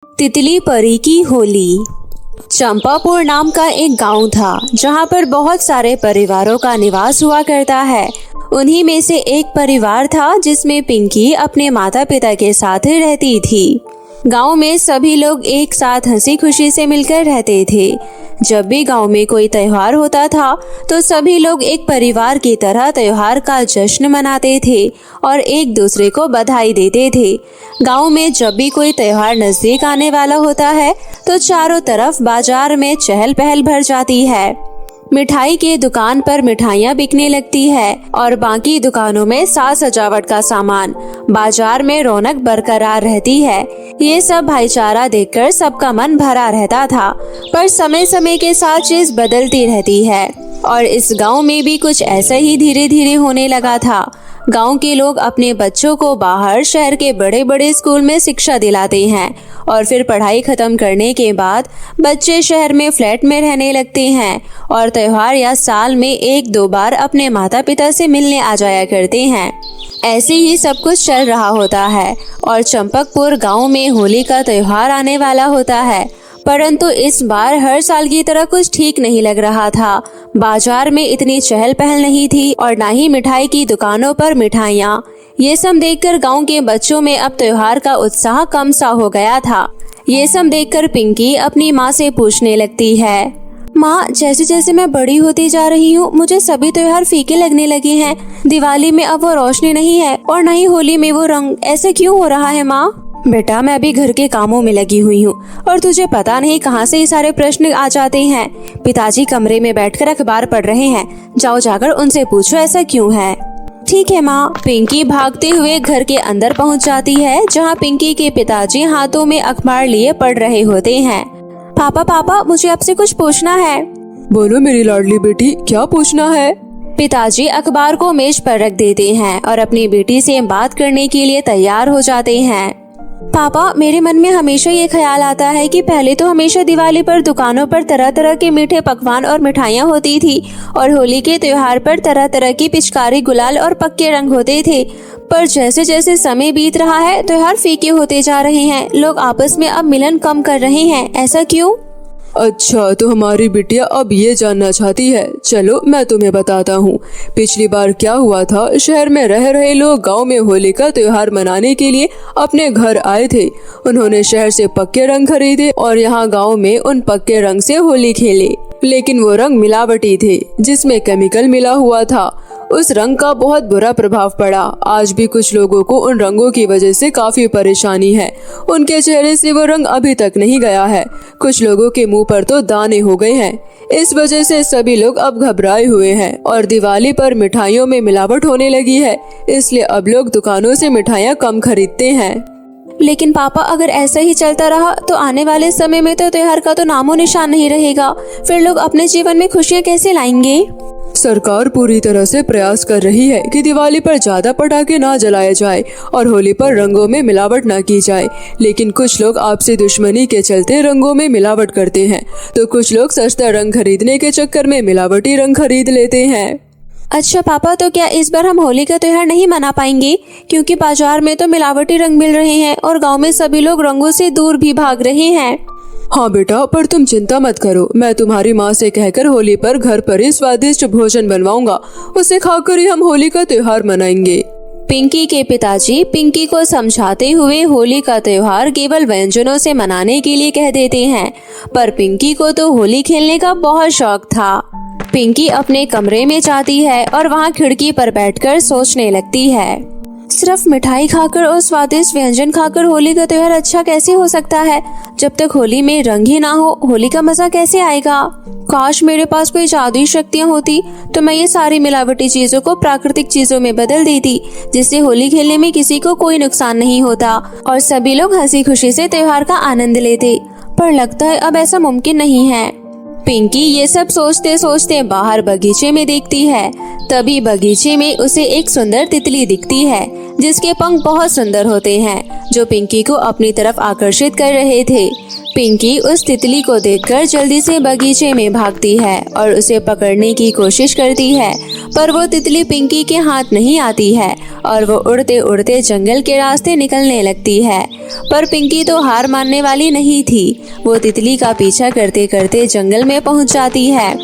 तितली परी की होली। चंपापुर नाम का एक गांव था जहां पर बहुत सारे परिवारों का निवास हुआ करता है। उन्हीं में से एक परिवार था जिसमें पिंकी अपने माता पिता के साथ रहती थी। गांव में सभी लोग एक साथ हंसी खुशी से मिलकर रहते थे। जब भी गांव में कोई त्योहार होता था तो सभी लोग एक परिवार की तरह त्योहार का जश्न मनाते थे और एक दूसरे को बधाई देते थे। गांव में जब भी कोई त्योहार नजदीक आने वाला होता है तो चारों तरफ बाजार में चहल पहल भर जाती है। मिठाई के दुकान पर मिठाइयाँ बिकने लगती है और बाकी दुकानों में साज सजावट का सामान। बाजार में रौनक बरकरार रहती है। ये सब भाईचारा देखकर सबका मन भरा रहता था। पर समय समय के साथ चीज बदलती रहती है और इस गांव में भी कुछ ऐसा ही धीरे धीरे होने लगा था। गांव के लोग अपने बच्चों को बाहर शहर के बड़े बड़े स्कूल में शिक्षा दिलाते हैं और फिर पढ़ाई खत्म करने के बाद बच्चे शहर में फ्लैट में रहने लगते हैं और त्योहार या साल में एक दो बार अपने माता पिता से मिलने आ जाया करते हैं। ऐसे ही सब कुछ चल रहा होता है और चंपकपुर गांव में होली का त्योहार आने वाला होता है। परंतु इस बार हर साल की तरह कुछ ठीक नहीं लग रहा था। बाजार में इतनी चहल पहल नहीं थी और ना ही मिठाई की दुकानों पर मिठाइयाँ। ये सब देखकर गांव के बच्चों में अब त्योहार का उत्साह कम सा हो गया था। ये सब देखकर पिंकी अपनी माँ से पूछने लगती है, माँ, जैसे जैसे मैं बड़ी होती जा रही हूँ मुझे सभी त्योहार फीके लगने लगे हैं। दिवाली में अब वो रोशनी नहीं है और न ही होली में वो रंग। ऐसे क्यों हो रहा है माँ? बेटा, मैं अभी घर के कामों में लगी हुई हूँ और तुझे पता नहीं कहाँ से ये सारे प्रश्न आ जाते हैं। पिताजी कमरे में बैठकर अखबार पढ़ रहे हैं, जाओ जाकर उनसे पूछो ऐसा क्यों है। ठीक है माँ। पिंकी भागते हुए घर के अंदर पहुँच जाती है जहाँ पिंकी के पिताजी हाथों में अखबार लिए पढ़ रहे होते हैं। पापा, मुझे आपसे कुछ पूछना है। बोलो मेरी लाडली बेटी, क्या पूछना है? पिताजी अखबार को मेज पर रख देते हैं और अपनी बेटी से बात करने के लिए तैयार हो जाते हैं। पापा, मेरे मन में हमेशा ये ख्याल आता है कि पहले तो हमेशा दिवाली पर दुकानों पर तरह तरह के मीठे पकवान और मिठाइयाँ होती थी और होली के त्योहार पर तरह तरह की पिचकारी, गुलाल और पक्के रंग होते थे। पर जैसे जैसे समय बीत रहा है त्योहार फीके होते जा रहे हैं। लोग आपस में अब मिलन कम कर रहे हैं। ऐसा क्यों? अच्छा, तो हमारी बिटिया अब ये जानना चाहती है। चलो मैं तुम्हें बताता हूँ। पिछली बार क्या हुआ था, शहर में रह रहे लोग गांव में होली का त्योहार मनाने के लिए अपने घर आए थे। उन्होंने शहर से पक्के रंग खरीदे और यहाँ गांव में उन पक्के रंग से होली खेले। लेकिन वो रंग मिलावटी थे जिसमें केमिकल मिला हुआ था। उस रंग का बहुत बुरा प्रभाव पड़ा। आज भी कुछ लोगों को उन रंगों की वजह से काफी परेशानी है। उनके चेहरे से वो रंग अभी तक नहीं गया है। कुछ लोगों के मुंह पर तो दाने हो गए हैं। इस वजह से सभी लोग अब घबराए हुए हैं और दिवाली पर मिठाइयों में मिलावट होने लगी है। इसलिए अब लोग दुकानों से मिठाइयाँ कम खरीदते हैं। लेकिन पापा, अगर ऐसा ही चलता रहा तो आने वाले समय में तो त्योहार का तो नामो निशान नहीं रहेगा। फिर लोग अपने जीवन में खुशियाँ कैसे लाएंगे? सरकार पूरी तरह से प्रयास कर रही है कि दिवाली पर ज्यादा पटाखे ना जलाए जाए और होली पर रंगों में मिलावट ना की जाए। लेकिन कुछ लोग आपसी दुश्मनी के चलते रंगों में मिलावट करते हैं, तो कुछ लोग सस्ता रंग खरीदने के चक्कर में मिलावटी रंग खरीद लेते हैं। अच्छा पापा, तो क्या इस बार हम होली का त्योहार नहीं मना पाएंगे? क्योंकि बाजार में तो मिलावटी रंग मिल रहे हैं और गांव में सभी लोग रंगों से दूर भी भाग रहे हैं। हाँ बेटा, पर तुम चिंता मत करो। मैं तुम्हारी माँ से कहकर होली पर घर पर ही स्वादिष्ट भोजन बनवाऊंगा। उसे खाकर ही हम होली का त्योहार मनाएंगे। पिंकी के पिताजी पिंकी को समझाते हुए होली का त्योहार केवल व्यंजनों से मनाने के लिए कह देते हैं। पर पिंकी को तो होली खेलने का बहुत शौक था। पिंकी अपने कमरे में जाती है और वहाँ खिड़की पर बैठकर सोचने लगती है, सिर्फ मिठाई खाकर और स्वादिष्ट व्यंजन खाकर होली का त्योहार अच्छा कैसे हो सकता है? जब तक होली में रंग ही ना हो, होली का मजा कैसे आएगा? काश मेरे पास कोई जादुई शक्तियाँ होती तो मैं ये सारी मिलावटी चीजों को प्राकृतिक चीजों में बदल देती, जिससे होली खेलने में किसी को कोई नुकसान नहीं होता और सभी लोग हंसी खुशी से त्योहार का आनंद लेते। पर लगता है अब ऐसा मुमकिन नहीं है। पिंकी ये सब सोचते सोचते बाहर बगीचे में देखती है। तभी बगीचे में उसे एक सुंदर तितली दिखती है जिसके पंख बहुत सुंदर होते हैं, जो पिंकी को अपनी तरफ आकर्षित कर रहे थे। पिंकी उस तितली को देखकर जल्दी से बगीचे में भागती है और उसे पकड़ने की कोशिश करती है, पर वो तितली पिंकी के हाथ नहीं आती है और वो उड़ते उड़ते जंगल के रास्ते निकलने लगती है। पर पिंकी तो हार मानने वाली नहीं थी। वो तितली का पीछा करते करते जंगल में पहुंच जाती है।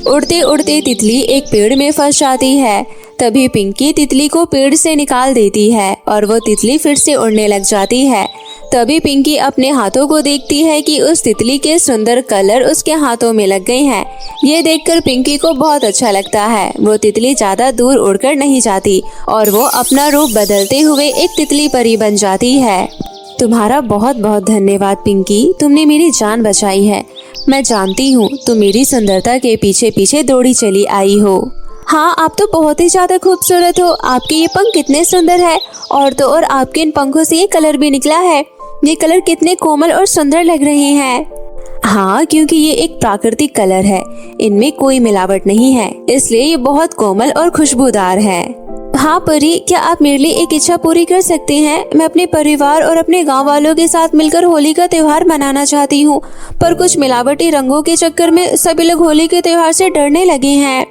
उड़ते उड़ते तितली एक पेड़ में फंस जाती है। तभी पिंकी तितली को पेड़ से निकाल देती है और वो तितली फिर से उड़ने लग जाती है। तभी पिंकी अपने हाथों को देखती है कि उस तितली के सुंदर कलर उसके हाथों में लग गए हैं। ये देखकर पिंकी को बहुत अच्छा लगता है। वो तितली ज्यादा दूर उड़कर नहीं जाती और वो अपना रूप बदलते हुए एक तितली परी बन जाती है। तुम्हारा बहुत बहुत धन्यवाद पिंकी, तुमने मेरी जान बचाई है। मैं जानती हूँ तुम मेरी सुंदरता के पीछे पीछे दौड़ी चली आई हो। हाँ, आप तो बहुत ही ज्यादा खूबसूरत हो। आपके ये पंख कितने सुंदर है और तो और आपके इन पंखों से ये कलर भी निकला है। ये कलर कितने कोमल और सुंदर लग रहे हैं। हाँ, क्योंकि ये एक प्राकृतिक कलर है, इनमें कोई मिलावट नहीं है, इसलिए ये बहुत कोमल और खुशबूदार है। हाँ परी, क्या आप मेरे लिए एक इच्छा पूरी कर सकते हैं? मैं अपने परिवार और अपने गांव वालों के साथ मिलकर होली का त्योहार मनाना चाहती हूँ, पर कुछ मिलावटी रंगों के चक्कर में सभी लोग होली के त्योहार से डरने लगे हैं।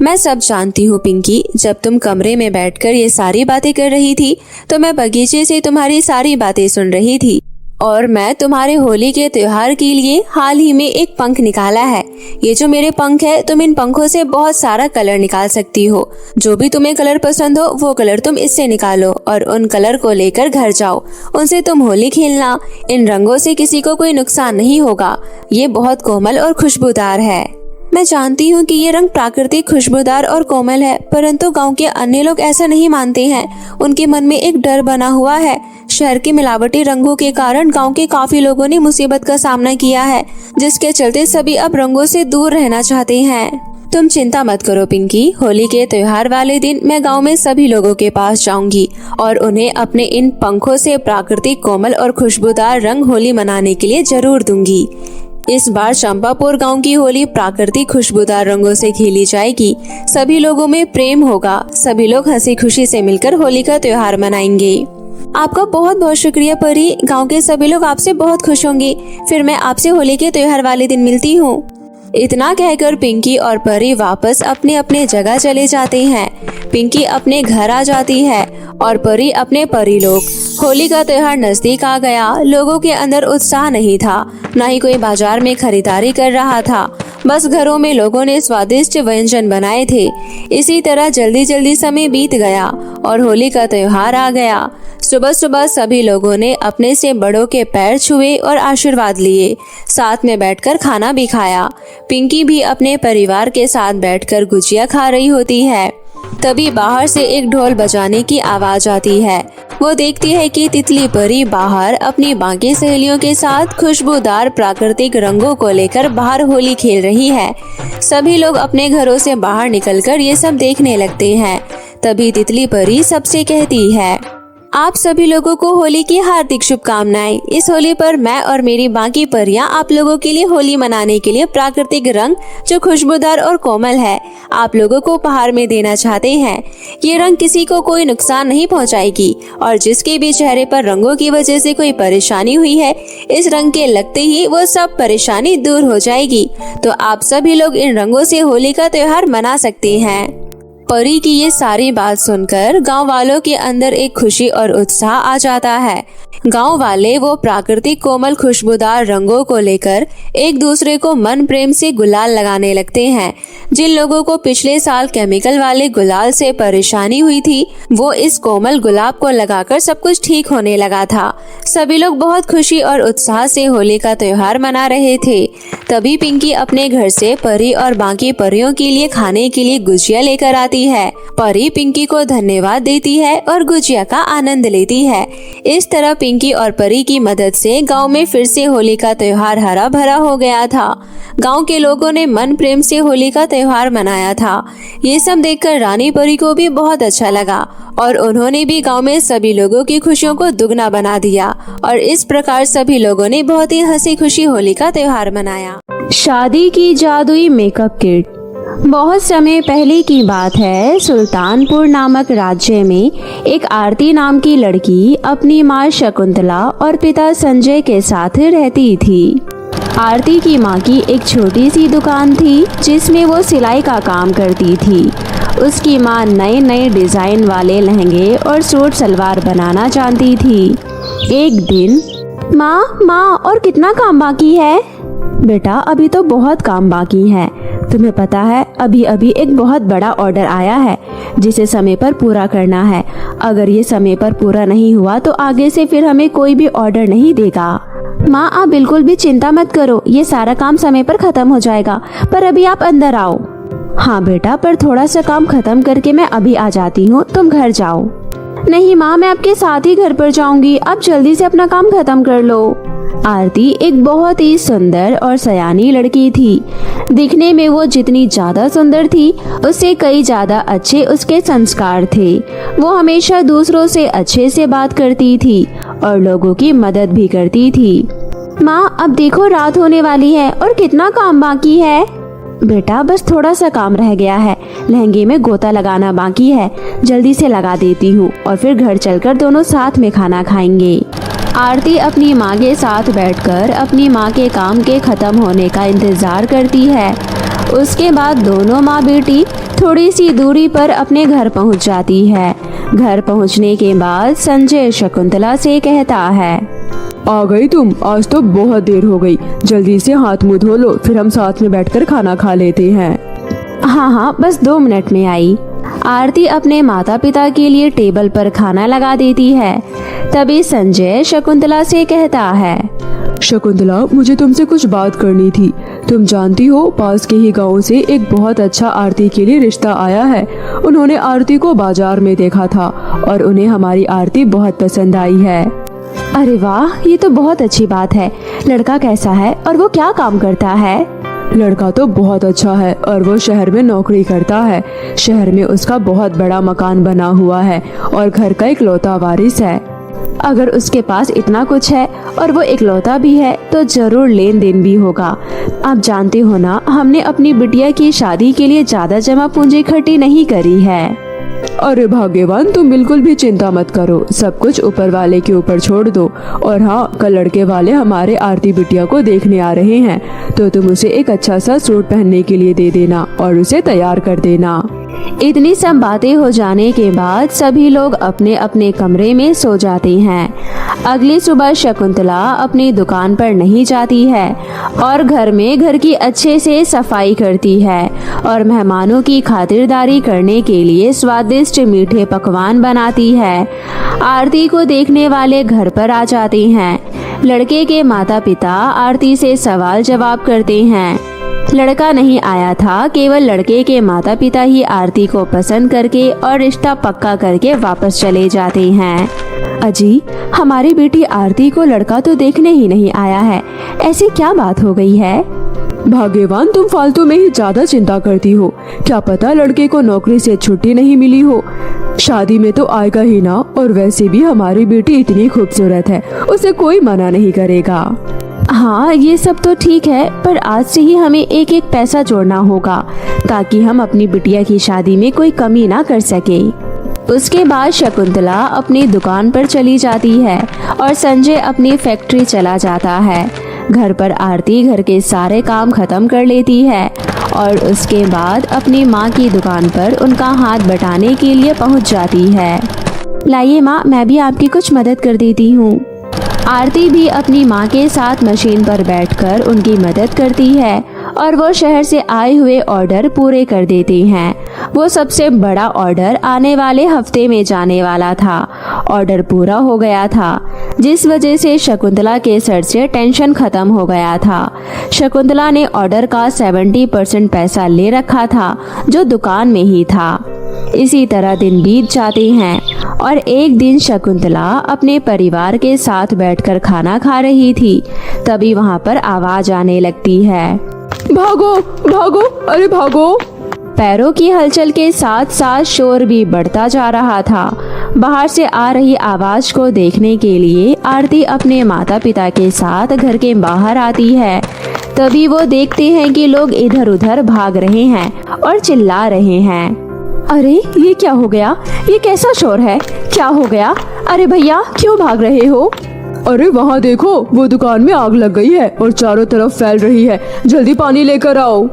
मैं सब जानती हूँ पिंकी, जब तुम कमरे में बैठकर ये सारी बातें कर रही थी तो मैं बगीचे से तुम्हारी सारी बातें सुन रही थी और मैं तुम्हारे होली के त्योहार के लिए हाल ही में एक पंख निकाला है। ये जो मेरे पंख है, तुम इन पंखों से बहुत सारा कलर निकाल सकती हो। जो भी तुम्हें कलर पसंद हो वो कलर तुम इससे निकालो और उन कलर को लेकर घर जाओ। उनसे तुम होली खेलना। इन रंगों से किसी को कोई नुकसान नहीं होगा। ये बहुत कोमल और खुशबूदार है। मैं जानती हूँ कि ये रंग प्राकृतिक, खुशबूदार और कोमल है, परंतु गांव के अन्य लोग ऐसा नहीं मानते हैं। उनके मन में एक डर बना हुआ है। शहर के मिलावटी रंगों के कारण गांव के काफी लोगों ने मुसीबत का सामना किया है, जिसके चलते सभी अब रंगों से दूर रहना चाहते हैं। तुम चिंता मत करो पिंकी, होली के त्योहार वाले दिन मैं गांव में सभी लोगों के पास जाऊंगी और उन्हें अपने इन पंखों से प्राकृतिक, कोमल और खुशबूदार रंग होली मनाने के लिए जरूर दूंगी। इस बार चंपापुर गांव की होली प्राकृतिक खुशबूदार रंगों से खेली जाएगी। सभी लोगों में प्रेम होगा। सभी लोग हंसी खुशी से मिलकर होली का त्योहार मनाएंगे। आपका बहुत बहुत शुक्रिया परी, गांव के सभी लोग आपसे बहुत खुश होंगे। फिर मैं आपसे होली के त्योहार वाले दिन मिलती हूँ। इतना कहकर पिंकी और परी वापस अपने अपने जगह चले जाते हैं। पिंकी अपने घर आ जाती है और परी अपने परीलोक। होली का त्योहार नजदीक आ गया। लोगों के अंदर उत्साह नहीं था, न ही कोई बाजार में खरीदारी कर रहा था। बस घरों में लोगों ने स्वादिष्ट व्यंजन बनाए थे। इसी तरह जल्दी जल्दी समय बीत गया और होली का त्योहार आ गया। सुबह सुबह सभी लोगों ने अपने से बड़ों के पैर छुए और आशीर्वाद लिए। साथ में बैठकर खाना भी खाया। पिंकी भी अपने परिवार के साथ बैठकर गुजिया खा रही होती है। तभी बाहर से एक ढोल बजाने की आवाज आती है। वो देखती है कि तितली परी बाहर अपनी बाकी सहेलियों के साथ खुशबूदार प्राकृतिक रंगों को लेकर बाहर होली खेल रही है। सभी लोग अपने घरों से बाहर निकलकर ये सब देखने लगते हैं। तभी तितली परी सबसे कहती है, आप सभी लोगों को होली की हार्दिक शुभकामनाएं। इस होली पर मैं और मेरी बाकी परियां आप लोगों के लिए होली मनाने के लिए प्राकृतिक रंग जो खुशबूदार और कोमल है आप लोगों को उपहार में देना चाहते हैं। ये रंग किसी को कोई नुकसान नहीं पहुंचाएगी और जिसके भी चेहरे पर रंगों की वजह से कोई परेशानी हुई है, इस रंग के लगते ही वो सब परेशानी दूर हो जाएगी। तो आप सभी लोग इन रंगों से होली का त्योहार मना सकते हैं। परी की ये सारी बात सुनकर गांव वालों के अंदर एक खुशी और उत्साह आ जाता है। गांव वाले वो प्राकृतिक कोमल खुशबूदार रंगों को लेकर एक दूसरे को मन प्रेम से गुलाल लगाने लगते हैं। जिन लोगों को पिछले साल केमिकल वाले गुलाल से परेशानी हुई थी, वो इस कोमल गुलाब को लगाकर सब कुछ ठीक होने लगा था। सभी लोग बहुत खुशी और उत्साह से होली का त्योहार मना रहे थे। तभी पिंकी अपने घर से परी और बाकी परियों के लिए खाने के लिए गुजिया लेकर आती है। परी पिंकी को धन्यवाद देती है और गुजिया का आनंद लेती है। इस तरह पिंकी और परी की मदद से गांव में फिर से होली का त्योहार हरा भरा हो गया था। गांव के लोगों ने मन प्रेम से होली का त्योहार मनाया था। ये सब देखकर रानी परी को भी बहुत अच्छा लगा और उन्होंने भी गांव में सभी लोगों की खुशियों को दुगना बना दिया और इस प्रकार सभी लोगों ने बहुत ही हंसी खुशी होली का त्योहार मनाया। शादी की जादुई मेकअप किट। बहुत समय पहले की बात है। सुल्तानपुर नामक राज्य में एक आरती नाम की लड़की अपनी माँ शकुंतला और पिता संजय के साथ रहती थी। आरती की माँ की एक छोटी सी दुकान थी जिसमें वो सिलाई का काम करती थी। उसकी माँ नए नए डिज़ाइन वाले लहंगे और सूट सलवार बनाना जानती थी। एक दिन, माँ और कितना काम बाकी है? बेटा, अभी तो बहुत काम बाकी है। तुम्हें पता है, अभी अभी एक बहुत बड़ा ऑर्डर आया है जिसे समय पर पूरा करना है। अगर ये समय पर पूरा नहीं हुआ तो आगे से फिर हमें कोई भी ऑर्डर नहीं देगा। माँ, आप बिल्कुल भी चिंता मत करो, ये सारा काम समय पर खत्म हो जाएगा। पर अभी आप अंदर आओ। हाँ बेटा, पर थोड़ा सा काम खत्म करके मैं अभी आ जाती हूँ, तुम घर जाओ। नहीं माँ, मैं आपके साथ ही घर पर जाऊंगी, आप जल्दी से अपना काम खत्म कर लो। आरती एक बहुत ही सुंदर और सयानी लड़की थी। दिखने में वो जितनी ज्यादा सुंदर थी, उससे कई ज्यादा अच्छे उसके संस्कार थे। वो हमेशा दूसरों से अच्छे से बात करती थी और लोगों की मदद भी करती थी। माँ, अब देखो रात होने वाली है और कितना काम बाकी है। बेटा, बस थोड़ा सा काम रह गया है, लहंगे में गोता लगाना बाकी है, जल्दी से लगा देती हूँ और फिर घर चलकर दोनों साथ में खाना खाएंगे। आरती अपनी माँ के साथ बैठकर अपनी माँ के काम के खत्म होने का इंतजार करती है। उसके बाद दोनों माँ बेटी थोड़ी सी दूरी पर अपने घर पहुँच जाती है। घर पहुँचने के बाद संजय शकुंतला से कहता है, आ गई तुम? आज तो बहुत देर हो गई, जल्दी से हाथ मुंह धो लो, फिर हम साथ में बैठकर खाना खा लेते हैं। हाँ, बस 2 मिनट में आई। आरती अपने माता पिता के लिए टेबल पर खाना लगा देती है। तभी संजय शकुंतला से कहता है, शकुंतला, मुझे तुमसे कुछ बात करनी थी। तुम जानती हो, पास के ही गांव से एक बहुत अच्छा आरती के लिए रिश्ता आया है। उन्होंने आरती को बाजार में देखा था और उन्हें हमारी आरती बहुत पसंद आई है। अरे वाह, ये तो बहुत अच्छी बात है। लड़का कैसा है और वो क्या काम करता है? लड़का तो बहुत अच्छा है और वो शहर में नौकरी करता है। शहर में उसका बहुत बड़ा मकान बना हुआ है और घर का इकलौता वारिस है। अगर उसके पास इतना कुछ है और वो इकलौता भी है तो जरूर लेन देन भी होगा। आप जानते हो ना, हमने अपनी बिटिया की शादी के लिए ज्यादा जमा पूंजी इकट्ठी नहीं करी है। अरे भाग्यवान, तुम बिल्कुल भी चिंता मत करो, सब कुछ ऊपर वाले के ऊपर छोड़ दो। और हाँ, कल लड़के वाले हमारे आरती बिटिया को देखने आ रहे हैं, तो तुम उसे एक अच्छा सा सूट पहनने के लिए दे देना और उसे तैयार कर देना। इतनी सब बातें हो जाने के बाद सभी लोग अपने अपने कमरे में सो जाते हैं। अगली सुबह शकुंतला अपनी दुकान पर नहीं जाती है और घर की अच्छे से सफाई करती है और मेहमानों की खातिरदारी करने के लिए स्वादिष्ट मीठे पकवान बनाती है। आरती को देखने वाले घर पर आ जाते हैं। लड़के के माता पिता आरती से सवाल जवाब करते हैं। लड़का नहीं आया था, केवल लड़के के माता पिता ही आरती को पसंद करके और रिश्ता पक्का करके वापस चले जाते हैं। अजी, हमारी बेटी आरती को लड़का तो देखने ही नहीं आया है, ऐसी क्या बात हो गई है? भाग्यवान, तुम फालतू में ही ज्यादा चिंता करती हो। क्या पता लड़के को नौकरी से छुट्टी नहीं मिली हो। शादी में तो आएगा ही ना, और वैसे भी हमारी बेटी इतनी खूबसूरत है, उसे कोई मना नहीं करेगा। हाँ, ये सब तो ठीक है, पर आज से ही हमें एक एक पैसा जोड़ना होगा ताकि हम अपनी बिटिया की शादी में कोई कमी ना कर सके। उसके बाद शकुंतला अपनी दुकान पर चली जाती है और संजय अपनी फैक्ट्री चला जाता है। घर पर आरती घर के सारे काम खत्म कर लेती है और उसके बाद अपनी माँ की दुकान पर उनका हाथ बटाने के लिए पहुँच जाती है। लाइए माँ, मैं भी आपकी कुछ मदद कर देती हूँ। आरती भी अपनी माँ के साथ मशीन पर बैठकर उनकी मदद करती है और वो शहर से आए हुए ऑर्डर पूरे कर देती हैं। वो सबसे बड़ा ऑर्डर आने वाले हफ्ते में जाने वाला था। ऑर्डर पूरा हो गया था, जिस वजह से शकुंतला के सर से टेंशन खत्म हो गया था। शकुंतला ने ऑर्डर का 70% पैसा ले रखा था जो दुकान में ही था। इसी तरह दिन बीत जाते हैं और एक दिन शकुंतला अपने परिवार के साथ बैठकर खाना खा रही थी। तभी वहाँ पर आवाज आने लगती है, भागो भागो, अरे भागो। पैरों की हलचल के साथ साथ शोर भी बढ़ता जा रहा था। बाहर से आ रही आवाज को देखने के लिए आरती अपने माता पिता के साथ घर के बाहर आती है। तभी वो देखते हैं कि लोग इधर उधर भाग रहे हैं और चिल्ला रहे हैं। अरे ये क्या हो गया? ये कैसा शोर है? क्या हो गया? अरे भैया क्यों भाग रहे हो? अरे वहाँ देखो, वो दुकान में आग लग गई है और चारों तरफ फैल रही है। जल्दी पानी लेकर आओ।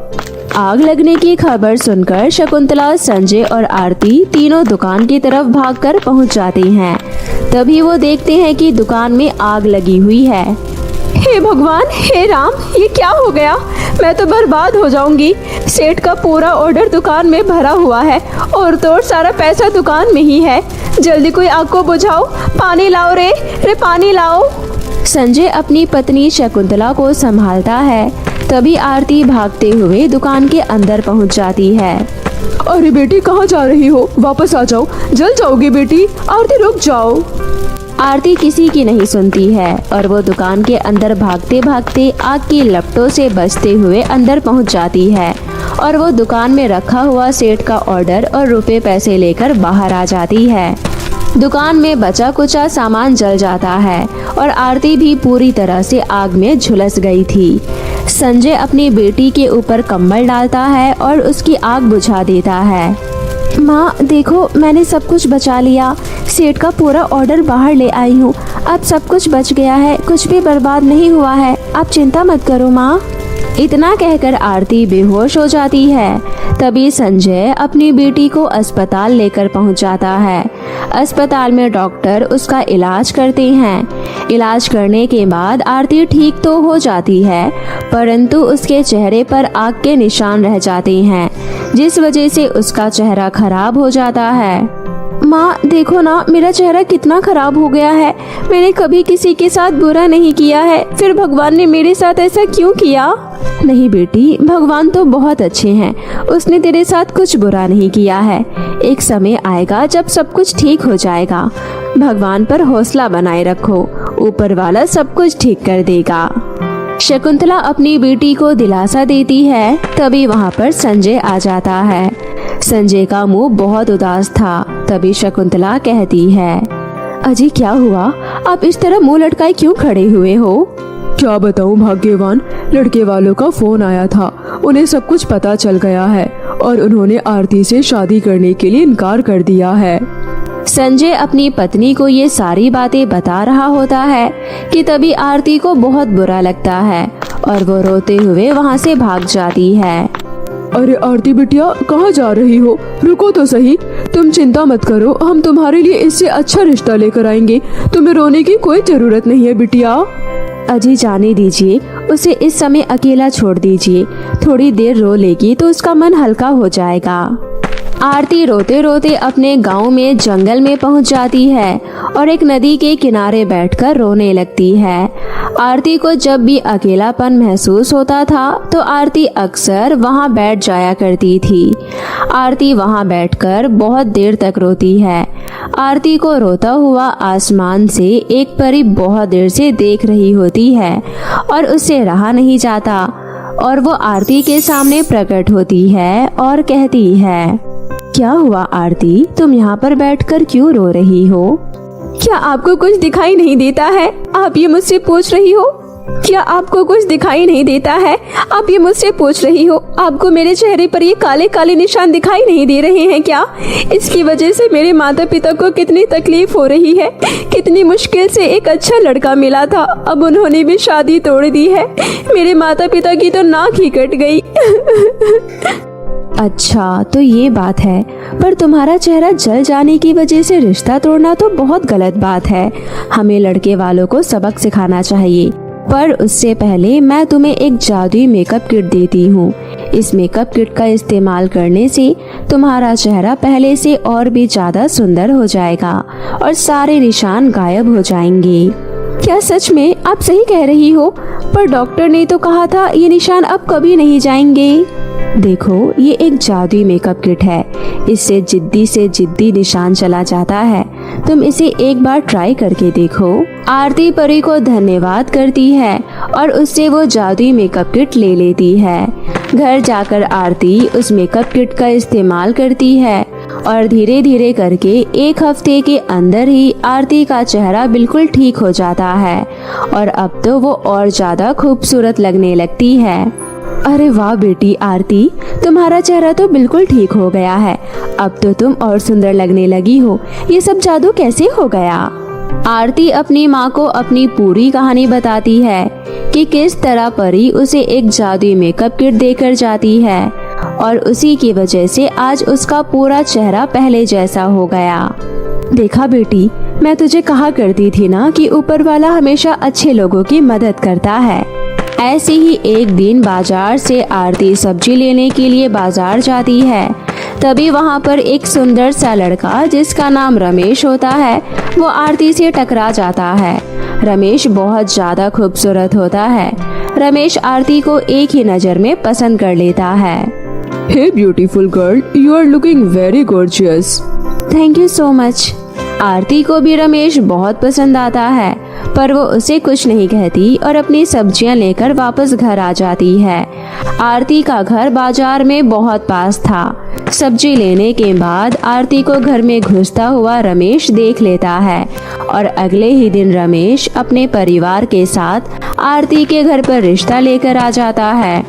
आग लगने की खबर सुनकर शकुंतला, संजय और आरती तीनों दुकान की तरफ भागकर पहुंच जाती हैं। तभी वो देखते हैं कि दुकान में आग लगी हुई है। हे भगवान, हे राम, ये क्या हो गया? मैं तो बर्बाद हो जाऊंगी। सेठ का पूरा ऑर्डर दुकान में भरा हुआ है और तो सारा पैसा दुकान में ही है। जल्दी कोई आग को बुझाओ, पानी लाओ रे पानी लाओ। संजय अपनी पत्नी शकुंतला को संभालता है। तभी आरती भागते हुए दुकान के अंदर पहुंच जाती है। अरे बेटी, कहाँ जा रही हो? वापस आ जाओ, जल जाओगी बेटी। आरती रुक जाओ। आरती किसी की नहीं सुनती है और वो दुकान के अंदर भागते भागते आग की लपटों से बचते हुए अंदर पहुंच जाती है और वो दुकान में रखा हुआ सेठ का ऑर्डर और रुपए पैसे लेकर बाहर आ जाती है। दुकान में बचा कुचा सामान जल जाता है और आरती भी पूरी तरह से आग में झुलस गई थी। संजय अपनी बेटी के ऊपर कंबल डालता है और उसकी आग बुझा देता है। माँ देखो, मैंने सब कुछ बचा लिया। सेठ का पूरा ऑर्डर बाहर ले आई हूँ। अब सब कुछ बच गया है, कुछ भी बर्बाद नहीं हुआ है। आप चिंता मत करो माँ। इतना कहकर आरती बेहोश हो जाती है। तभी संजय अपनी बेटी को अस्पताल लेकर पहुंच जाता है। अस्पताल में डॉक्टर उसका इलाज करते हैं। इलाज करने के बाद आरती ठीक तो हो जाती है, परंतु उसके चेहरे पर आग के निशान रह जाते हैं, जिस वजह से उसका चेहरा खराब हो जाता है। माँ देखो ना, मेरा चेहरा कितना खराब हो गया है। मैंने कभी किसी के साथ बुरा नहीं किया है, फिर भगवान ने मेरे साथ ऐसा क्यों किया? नहीं बेटी, भगवान तो बहुत अच्छे हैं। उसने तेरे साथ कुछ बुरा नहीं किया है। एक समय आएगा जब सब कुछ ठीक हो जाएगा। भगवान पर हौसला बनाए रखो, ऊपर वाला सब कुछ ठीक कर देगा। शकुंतला अपनी बेटी को दिलासा देती है। तभी वहाँ पर संजय आ जाता है। संजय का मुंह बहुत उदास था। तभी शकुंतला कहती है, अजी क्या हुआ? आप इस तरह मुंह लटकाए क्यों खड़े हुए हो? क्या बताऊं भाग्यवान, लड़के वालों का फोन आया था। उन्हें सब कुछ पता चल गया है और उन्होंने आरती से शादी करने के लिए इनकार कर दिया है। संजय अपनी पत्नी को ये सारी बातें बता रहा होता है कि तभी आरती को बहुत बुरा लगता है और वो रोते हुए वहाँ से भाग जाती है। अरे आरती बिटिया, कहाँ जा रही हो? रुको तो सही। तुम चिंता मत करो, हम तुम्हारे लिए इससे अच्छा रिश्ता लेकर आएंगे। तुम्हें रोने की कोई जरूरत नहीं है बिटिया। अजी जाने दीजिए, उसे इस समय अकेला छोड़ दीजिए। थोड़ी देर रो लेगी तो उसका मन हल्का हो जाएगा। आरती रोते रोते अपने गांव में जंगल में पहुंच जाती है और एक नदी के किनारे बैठकर रोने लगती है। आरती को जब भी अकेलापन महसूस होता था तो आरती अक्सर वहां बैठ जाया करती थी। आरती वहां बैठकर बहुत देर तक रोती है। आरती को रोता हुआ आसमान से एक परी बहुत देर से देख रही होती है और उससे रहा नहीं जाता और वो आरती के सामने प्रकट होती है और कहती है, क्या हुआ आरती, तुम यहाँ पर बैठकर क्यों रो रही हो? क्या आपको कुछ दिखाई नहीं देता है? आप ये मुझसे पूछ रही हो? क्या आपको कुछ दिखाई नहीं देता है? आप ये मुझसे पूछ रही हो? आपको मेरे चेहरे पर ये काले काले निशान दिखाई नहीं दे रहे हैं क्या? इसकी वजह से मेरे माता पिता को कितनी तकलीफ हो रही है। कितनी मुश्किल से एक अच्छा लड़का मिला था, अब उन्होंने भी शादी तोड़ दी है। मेरे माता पिता की तो नाक ही कट गई। अच्छा तो ये बात है, पर तुम्हारा चेहरा जल जाने की वजह से रिश्ता तोड़ना तो बहुत गलत बात है। हमें लड़के वालों को सबक सिखाना चाहिए। पर उससे पहले मैं तुम्हें एक जादुई मेकअप किट देती हूँ। इस मेकअप किट का इस्तेमाल करने से तुम्हारा चेहरा पहले से और भी ज्यादा सुंदर हो जाएगा और सारे निशान गायब हो जाएंगे। क्या सच में? आप सही कह रही हो, पर डॉक्टर ने तो कहा था ये निशान अब कभी नहीं जाएंगे। देखो, ये एक जादुई मेकअप किट है। इससे जिद्दी से जिद्दी निशान चला जाता है। तुम इसे एक बार ट्राई करके देखो। आरती परी को धन्यवाद करती है और उससे वो जादुई मेकअप किट ले लेती है। घर जाकर आरती उस मेकअप किट का इस्तेमाल करती है और धीरे धीरे करके 1 हफ्ते के अंदर ही आरती का चेहरा बिल्कुल ठीक हो जाता है और अब तो वो और ज्यादा खूबसूरत लगने लगती है। अरे वाह बेटी आरती, तुम्हारा चेहरा तो बिल्कुल ठीक हो गया है। अब तो तुम और सुंदर लगने लगी हो। ये सब जादू कैसे हो गया? आरती अपनी माँ को अपनी पूरी कहानी बताती है कि किस तरह परी उसे एक जादुई मेकअप किट देकर जाती है और उसी की वजह से आज उसका पूरा चेहरा पहले जैसा हो गया। देखा बेटी, मैं तुझे कहा करती थी ना कि ऊपर वाला हमेशा अच्छे लोगों की मदद करता है। ऐसे ही एक दिन बाजार से आरती सब्जी लेने के लिए बाजार जाती है। तभी वहाँ पर एक सुंदर सा लड़का जिसका नाम रमेश होता है वो आरती से टकरा जाता है। रमेश बहुत ज्यादा खूबसूरत होता है। रमेश आरती को एक ही नजर में पसंद कर लेता है। Hey beautiful girl, you are looking very gorgeous. Thank you so much. Aarti को भी रमेश बहुत पसंद आता है, पर वो उसे कुछ नहीं कहती और अपनी सब्जियां लेकर वापस घर आ जाती है। आरती का घर बाजार में बहुत पास था। सब्जी लेने के बाद आरती को घर में घुसता हुआ रमेश देख लेता है और अगले ही दिन रमेश अपने परिवार के साथ आरती के घर पर रिश्ता लेकर आ जाता है।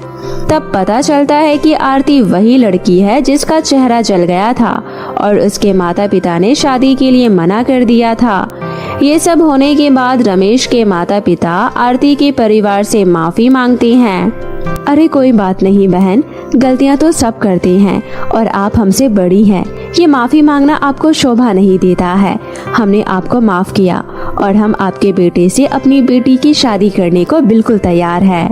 तब पता चलता है कि आरती वही लड़की है जिसका चेहरा जल गया था और उसके माता पिता ने शादी के लिए मना कर दिया था। ये सब होने के बाद रमेश के माता पिता आरती के परिवार से माफी मांगते हैं। अरे कोई बात नहीं बहन, गलतियां तो सब करते हैं और आप हमसे बड़ी हैं। ये माफी मांगना आपको शोभा नहीं देता है। हमने आपको माफ किया और हम आपके बेटे से अपनी बेटी की शादी करने को बिल्कुल तैयार है।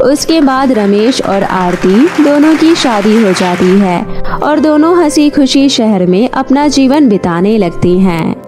उसके बाद रमेश और आरती दोनों की शादी हो जाती है और दोनों हंसी खुशी शहर में अपना जीवन बिताने लगती हैं।